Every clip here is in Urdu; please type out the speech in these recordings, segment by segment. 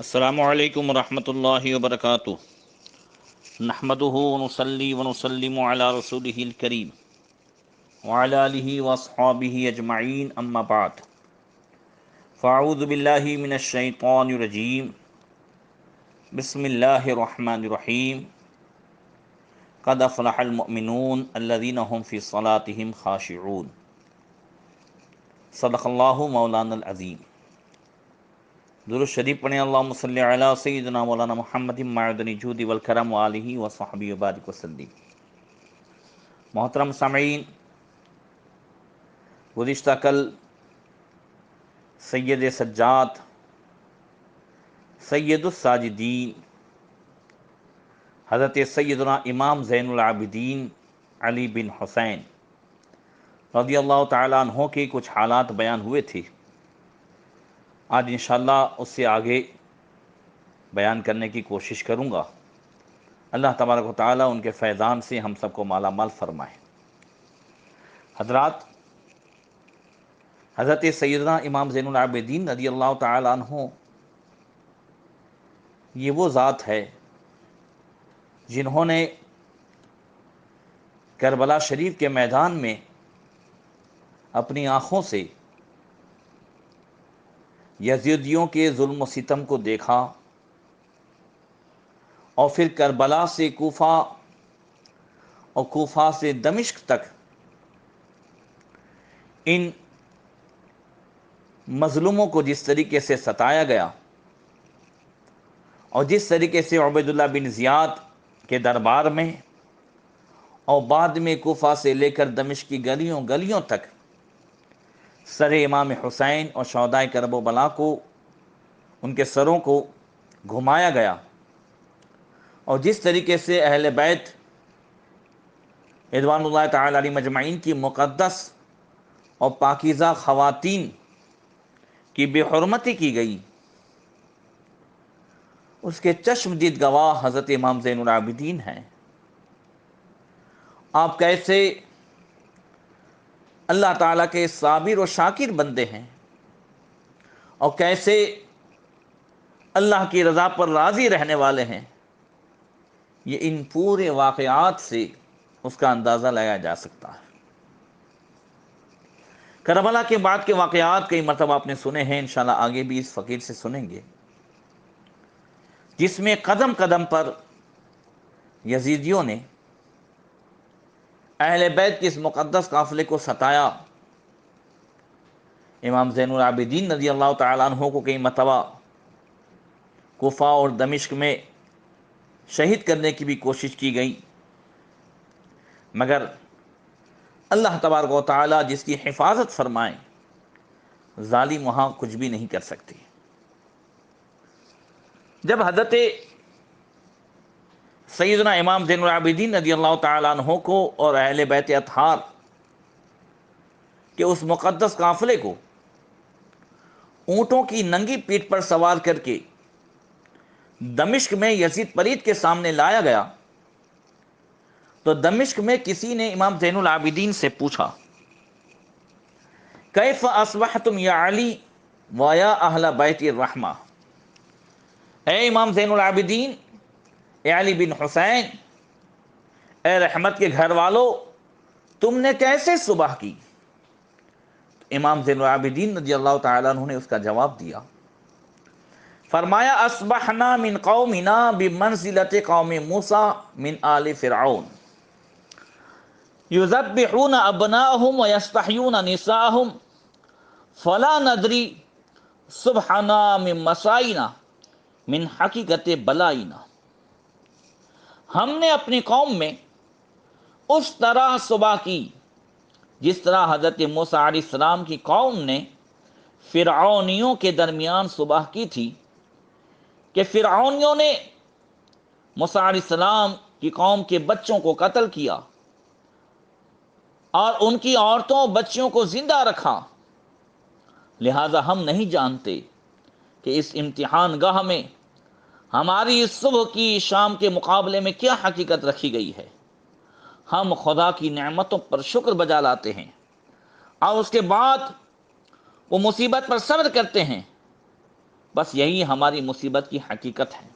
السلام علیکم ورحمۃ اللہ وبرکاتہ۔ نحمدہ ونصلی ونسلم علی رسولہ الکریم وعلی آلہ واصحابہ اجمعین، اما بعد، فاعوذ باللہ من الشیطان الرجیم، بسم اللہ الرحمن الرحیم۔ قد افلح المؤمنون الذین هم فی صلاتهم خاشعون۔ صدق اللہ مولانا العظیم۔ درود شریف پڑھیں، اللہم صلی علی سیدنا مولانا محمد معدن الجود والکرم وآلہ وصحبہ وبارک وسلم۔ محترم سامعین، گزشتہ کل سید سجاد، سید الساجدین، حضرت سیدنا امام زین العابدین علی بن حسین رضی اللہ تعالیٰ عنہ کے کچھ حالات بیان ہوئے تھے۔ آج انشاءاللہ اس سے آگے بیان کرنے کی کوشش کروں گا۔ اللہ تبارک و تعالیٰ ان کے فیضان سے ہم سب کو مالا مال فرمائے۔ حضرات، حضرت سیدنا امام زین العابدین رضی اللہ تعالیٰ عنہ یہ وہ ذات ہے جنہوں نے کربلا شریف کے میدان میں اپنی آنکھوں سے یزیدیوں کے ظلم و ستم کو دیکھا، اور پھر کربلا سے کوفہ اور کوفہ سے دمشق تک ان مظلوموں کو جس طریقے سے ستایا گیا، اور جس طریقے سے عبید اللہ بن زیاد کے دربار میں اور بعد میں کوفہ سے لے کر دمشق کی گلیوں گلیوں تک سر امام حسین اور شہدائے کرب و بلا کو، ان کے سروں کو گھمایا گیا، اور جس طریقے سے اہل بیت رضوان اللہ تعالی علیہ مجمعین کی مقدس اور پاکیزہ خواتین کی بے حرمتی کی گئی، اس کے چشم دید گواہ حضرت امام زین العابدین ہیں۔ آپ کیسے اللہ تعالیٰ کے صابر و شاکر بندے ہیں، اور کیسے اللہ کی رضا پر راضی رہنے والے ہیں، یہ ان پورے واقعات سے اس کا اندازہ لگایا جا سکتا ہے۔ کربلا کے بعد کے واقعات کئی مرتبہ آپ نے سنے ہیں، انشاءاللہ آگے بھی اس فقیر سے سنیں گے، جس میں قدم قدم پر یزیدیوں نے اہل بیت کے اس مقدس قافلے کو ستایا۔ امام زین العابدین رضی اللہ تعالیٰ عنہ کو کئی مرتبہ کوفہ اور دمشق میں شہید کرنے کی بھی کوشش کی گئی، مگر اللہ تبارک و تعالیٰ جس کی حفاظت فرمائے، ظالم وہاں کچھ بھی نہیں کر سکتے۔ جب حضرت سیدنا امام زین العابدین رضی اللہ تعالیٰ عنہ کو اور اہل بیت اطہار کے اس مقدس قافلے کو اونٹوں کی ننگی پیٹھ پر سوار کر کے دمشق میں یزید پلید کے سامنے لایا گیا، تو دمشق میں کسی نے امام زین العابدین سے پوچھا، کیف اصبحتم یا علی و یا اہل بیت الرحمہ، اے امام زین العابدین، اے علی بن حسین، اے رحمت کے گھر والو، تم نے کیسے صبح کی؟ امام زین العابدین رضی اللہ تعالیٰ عنہ نے اس کا جواب دیا، فرمایا اصبحنا من قومنا بمنزلت قوم موسیٰ من آل فرعون یذبحون ابناءهم ویستحیون نساءهم فلا ندری سبحنا من مسائنا من حقیقت بلائنا۔ ہم نے اپنی قوم میں اس طرح صبح کی جس طرح حضرت موسیٰ علیہ السلام کی قوم نے فرعونیوں کے درمیان صبح کی تھی، کہ فرعونیوں نے موسیٰ علیہ السلام کی قوم کے بچوں کو قتل کیا اور ان کی عورتوں بچیوں کو زندہ رکھا، لہذا ہم نہیں جانتے کہ اس امتحان گاہ میں ہماری اس صبح کی شام کے مقابلے میں کیا حقیقت رکھی گئی ہے۔ ہم خدا کی نعمتوں پر شکر بجا لاتے ہیں، اور اس کے بعد وہ مصیبت پر صبر کرتے ہیں، بس یہی ہماری مصیبت کی حقیقت ہے۔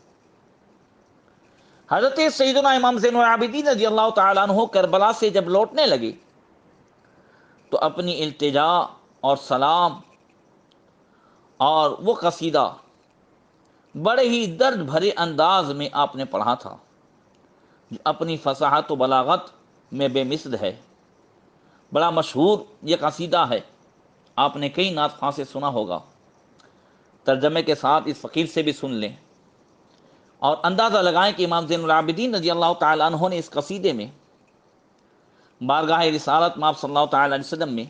حضرت سیدنا امام زین العابدین رضی اللہ تعالیٰ عنہ کربلا سے جب لوٹنے لگے تو اپنی التجا اور سلام اور وہ قصیدہ بڑے ہی درد بھرے انداز میں آپ نے پڑھا تھا، جو اپنی فصاحت و بلاغت میں بے مثل ہے۔ بڑا مشہور یہ قصیدہ ہے، آپ نے کئی نعت خواں سے سنا ہوگا، ترجمے کے ساتھ اس فقیر سے بھی سن لیں اور اندازہ لگائیں کہ امام زین العابدین رضی اللہ تعالیٰ عنہ نے اس قصیدے میں بارگاہ رسالت میں آپ صلی اللہ تعالیٰ علیہ وسلم میں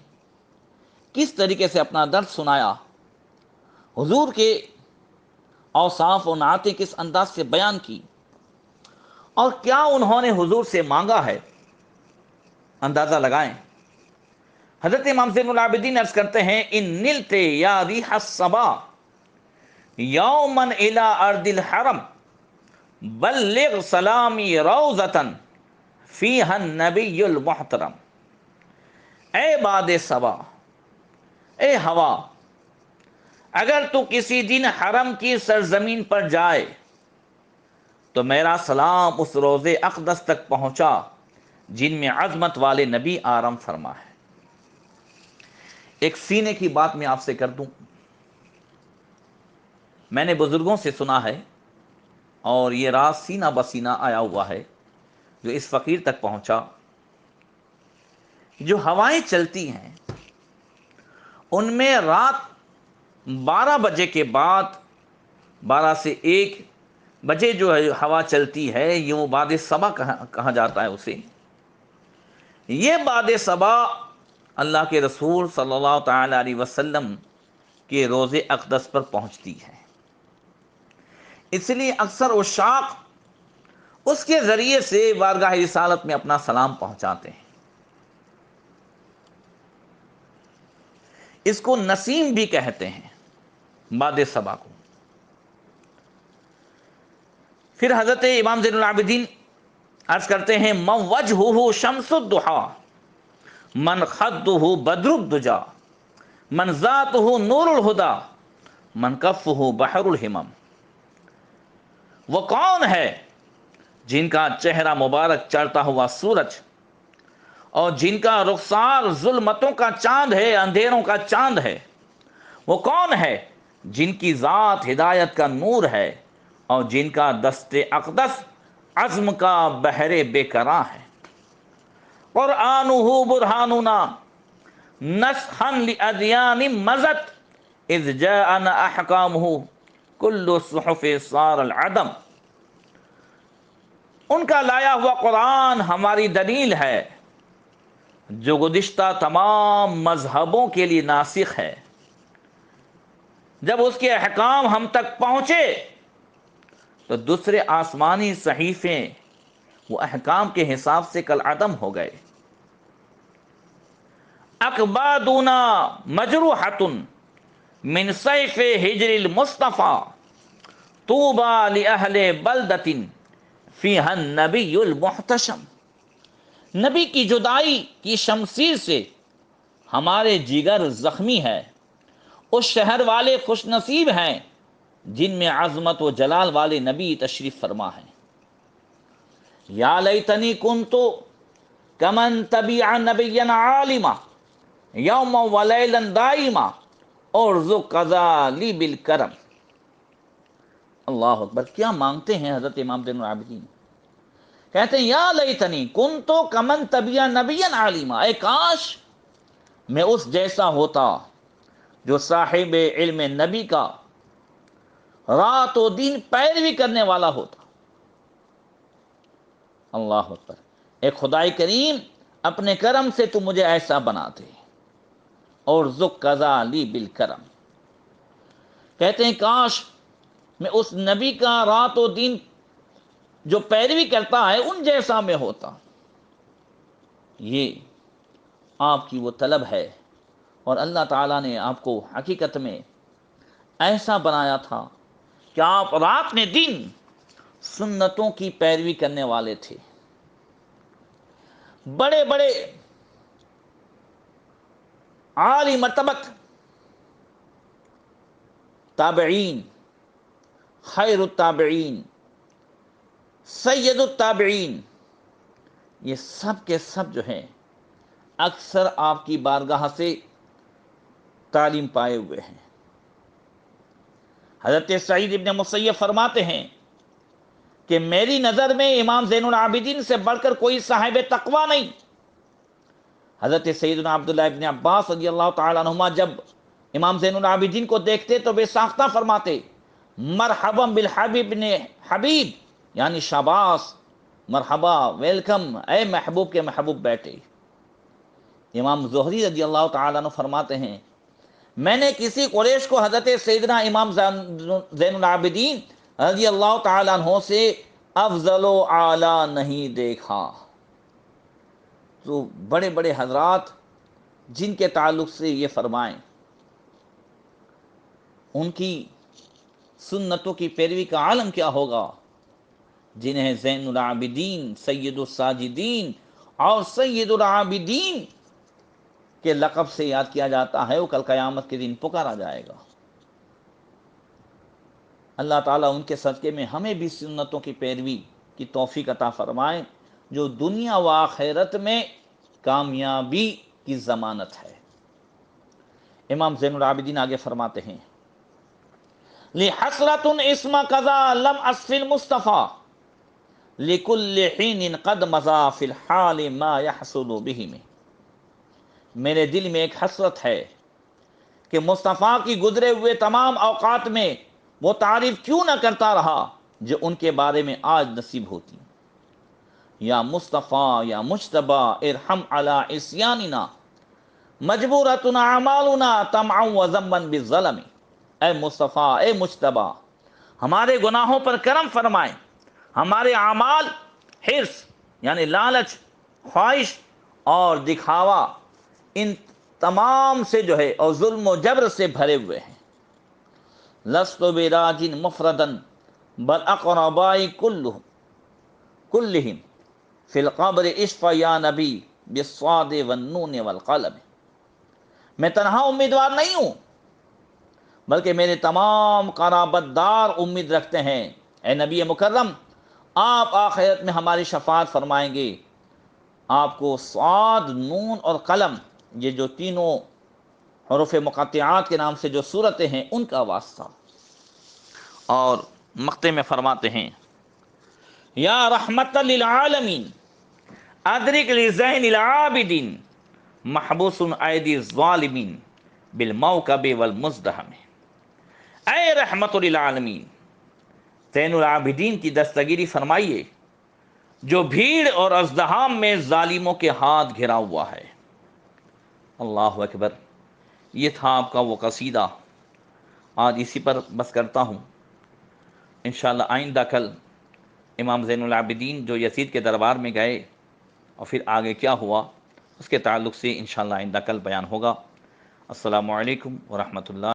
کس طریقے سے اپنا درد سنایا، حضور کے اوصاف و نعتیں کس انداز سے بیان کی، اور کیا انہوں نے حضور سے مانگا ہے، اندازہ لگائیں۔ حضرت امام زین العابدین عرض کرتے ہیں ان نلت یا ریح الصبا یومن الی ارض الحرم بلغ سلامی روزتن فیہا النبی المحترم۔ اے باد صبا، اے ہوا، اگر تو کسی دن حرم کی سرزمین پر جائے تو میرا سلام اس روز اقدس تک پہنچا جن میں عظمت والے نبی آرام فرما ہے۔ ایک سینے کی بات میں آپ سے کر دوں، میں نے بزرگوں سے سنا ہے اور یہ راز سینہ بسینہ آیا ہوا ہے جو اس فقیر تک پہنچا، جو ہوائیں چلتی ہیں ان میں رات 12 بجے کے بعد 12 سے 1 بجے جو ہے ہوا چلتی ہے، یہ باد صبا کہا جاتا ہے اسے۔ یہ باد صبا اللہ کے رسول صلی اللہ تعالی علیہ وسلم کے روز اقدس پر پہنچتی ہے، اس لیے اکثر عشاق اس کے ذریعے سے بارگاہ رسالت میں اپنا سلام پہنچاتے ہیں۔ اس کو نسیم بھی کہتے ہیں، باد صبا کو۔ پھر حضرت امام زین العابدین عرض کرتے ہیں من وجہہ شمس الضحیٰ من خدہ بدر الدجا من ذاتہ نور الہدی من کفہ بحر الہمم۔ وہ کون ہے جن کا چہرہ مبارک چڑھتا ہوا سورج اور جن کا رخسار ظلمتوں کا چاند ہے، اندھیروں کا چاند ہے؟ وہ کون ہے جن کی ذات ہدایت کا نور ہے اور جن کا دست اقدس عزم کا بحر بے کراں ہے؟ قرآنہ برہاننا نسخا لأدیان مزت اذ جاءنا احکامہ کل صحف صار العدم۔ ان کا لایا ہوا قرآن ہماری دلیل ہے جو گزشتہ تمام مذہبوں کے لیے ناسخ ہے۔ جب اس کے احکام ہم تک پہنچے تو دوسرے آسمانی صحیفے وہ احکام کے حساب سے کل عدم ہو گئے۔ اقبادنا مجروحۃ من سیف ہجر المصطفیٰ طوبی لأہل بلدۃ فیہا النبی المحتشم۔ نبی کی جدائی کی شمشیر سے ہمارے جگر زخمی ہے، اس شہر والے خوش نصیب ہیں جن میں عظمت و جلال والے نبی تشریف فرما ہیں۔ یا لیتنی کنت کمن تبع نبیا عالما یوما ولیلا دائما ارزق قضا لی بالکرم۔ اللہ اکبر، کیا مانگتے ہیں حضرت امام زین العابدین؟ کہتے ہیں یا لیتنی کنت کمن تبع نبیا عالما، اے کاش میں اس جیسا ہوتا جو صاحب علم نبی کا رات و دن پیروی کرنے والا ہوتا۔ اللہ اکبر، اے خدائے کریم اپنے کرم سے تو مجھے ایسا بنا دے، اور ذک قضا لی بالکرم۔ کہتے ہیں کاش میں اس نبی کا رات و دن جو پیروی کرتا ہے ان جیسا میں ہوتا۔ یہ آپ کی وہ طلب ہے، اور اللہ تعالیٰ نے آپ کو حقیقت میں ایسا بنایا تھا کہ آپ رات نے دن سنتوں کی پیروی کرنے والے تھے۔ بڑے بڑے عالی مرتبت تابعین خیر التابعین، سید التابعین، یہ سب کے سب جو ہیں اکثر آپ کی بارگاہ سے تعلیم پائے ہوئے ہیں۔ حضرت سعید ابن مسیب فرماتے ہیں کہ میری نظر میں امام زین العابدین سے بڑھ کر کوئی صاحب تقوی نہیں۔ حضرت سیدنا عبداللہ ابن عباس رضی اللہ تعالیٰ عنہما جب امام زین العابدین کو دیکھتے تو بے ساختہ فرماتے مرحبا بالحبیب ابن حبیب، یعنی شاباش، مرحبا، ویلکم، اے محبوب کے محبوب بیٹے۔ امام زہری رضی اللہ تعالیٰ عنہ فرماتے ہیں میں نے کسی قریش کو حضرت سیدنا امام زین العابدین رضی اللہ تعالیٰ عنہ سے افضل و اعلیٰ نہیں دیکھا۔ تو بڑے بڑے حضرات جن کے تعلق سے یہ فرمائیں، ان کی سنتوں کی پیروی کا عالم کیا ہوگا، جنہیں زین العابدین، سید الساجدین اور سید العابدین کے لقب سے یاد کیا جاتا ہے، وہ کل قیامت کے دن پکارا جائے گا۔ اللہ تعالیٰ ان کے صدقے میں ہمیں بھی سنتوں کی پیروی کی توفیق عطا فرمائے، جو دنیا و آخرت میں کامیابی کی ضمانت ہے۔ امام زین العابدین آگے فرماتے ہیں لِحَسْرَةٌ اسْمَ قَضَى لَمْ أَسْفِ الْمُصْطَفَى لِكُلِّ حِينٍ قَدْ مَضَى فِي الْحَالِ مَا يَحْصُلُ بِهِ میں، میرے دل میں ایک حسرت ہے کہ مصطفیٰ کی گزرے ہوئے تمام اوقات میں وہ تعریف کیوں نہ کرتا رہا جو ان کے بارے میں آج نصیب ہوتی۔ یا مصطفیٰ یا مجتبیٰ ارحم علی عصیاننا مجبورتنا اعمالنا طمعا و ذما بالظلم، اے مصطفیٰ، اے مجتبیٰ، ہمارے گناہوں پر کرم فرمائیں، ہمارے اعمال حرص یعنی لالچ، خواہش اور دکھاوا، ان تمام سے جو ہے اور ظلم و جبر سے بھرے ہوئے ہیں۔ لست براجن مفردا بل اقربائی کلہم فی القبر اشفع یا نبی بالصاد والنون والقلم، میں تنہا امیدوار نہیں ہوں بلکہ میرے تمام قرابت دار امید رکھتے ہیں، اے نبی مکرم آپ آخرت میں ہماری شفاعت فرمائیں گے، آپ کو صاد، نون اور قلم، یہ جو تینوں حروف مقطعات کے نام سے جو صورتیں ہیں، ان کا واسطہ۔ اور مقطع میں فرماتے ہیں یا رحمت للعالمین ادرک لزین العابدین محبوس ایدی الظالمین بالموکب والمزدحم، اے رحمت للعالمین، زین العابدین کی دستگیری فرمائیے جو بھیڑ اور ازدحام میں ظالموں کے ہاتھ گھرا ہوا ہے۔ اللہ اکبر۔ یہ تھا آپ کا وہ قصیدہ، آج اسی پر بس کرتا ہوں۔ انشاءاللہ آئندہ کل امام زین العابدین جو یزید کے دربار میں گئے اور پھر آگے کیا ہوا، اس کے تعلق سے انشاءاللہ آئندہ کل بیان ہوگا۔ السلام علیکم ورحمۃ اللہ۔